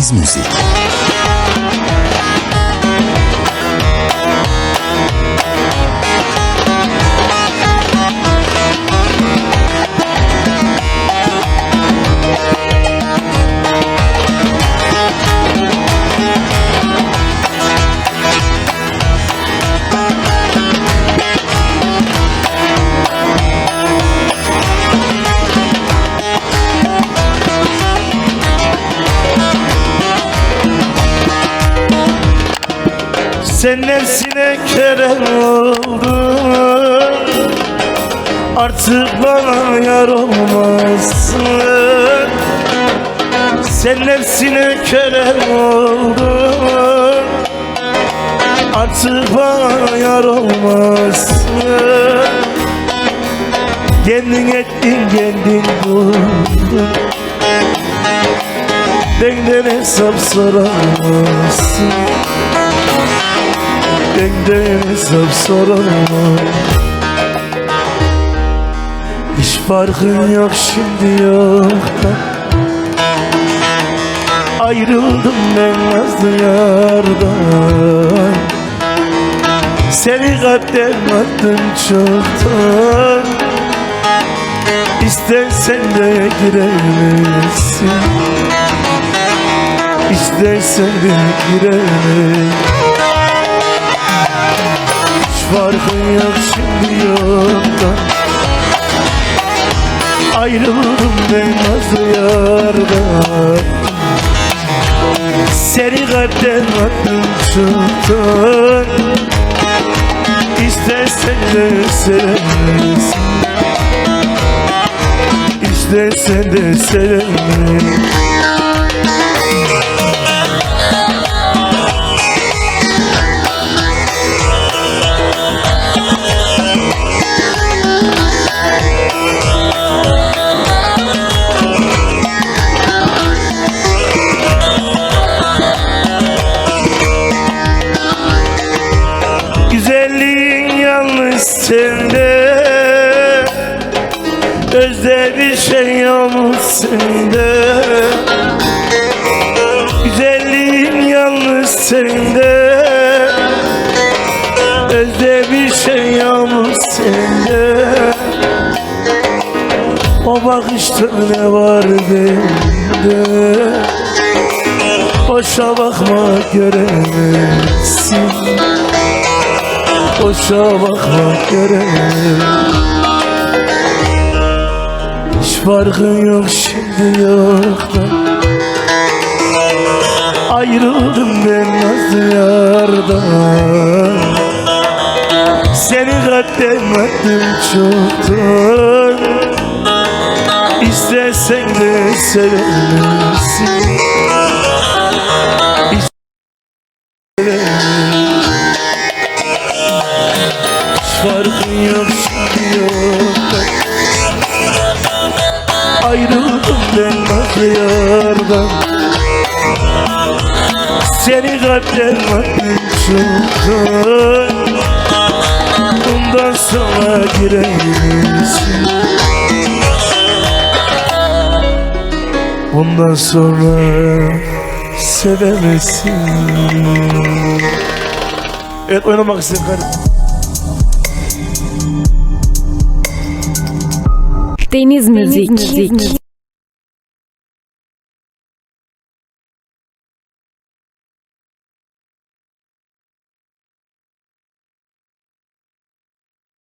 Deniz Müzik. Sen nefsine kerem oldun, artık bana yar olmazsın. Sen nefsine kerem oldun, artık bana yar olmazsın. Kendin ettin kendin buldun, benden hesap soramazsın. Benden hesap soramam. Hiç farkın yok şimdi yoktan. Ayrıldım ben nazlı yardan. Seni kalpten attım çoktan. İstersen de giremezsin, İstersen de giremezsin. Farkın yok şimdi yoktan. Ayrıldım ben nazlı yardan. Seni kalpten attım çoktan. İstersen de sevemezsin, İstersen de sevemezsin. Sende özde bir şey yok sende. Güzelliğin yalnız sende, özde bir şey yok sende. O bakışta ne var bende, boşa bakma göremezsin, boşa bakma göremezsin. Hiç farkın yok şimdi yoktan. Ayrıldım ben nazlı yardan. Seni kalpten attım çoktan. İstersen de sevemezsin, farkın yok şimdi yoktan. Ayrıldım ben nazlı yardan. Seni kalpten attım çoktan. Bundan sonra giremezsin, bundan sonra sevemezsin. Evet, oynamak istedim kardeşim. Deniz Müzik.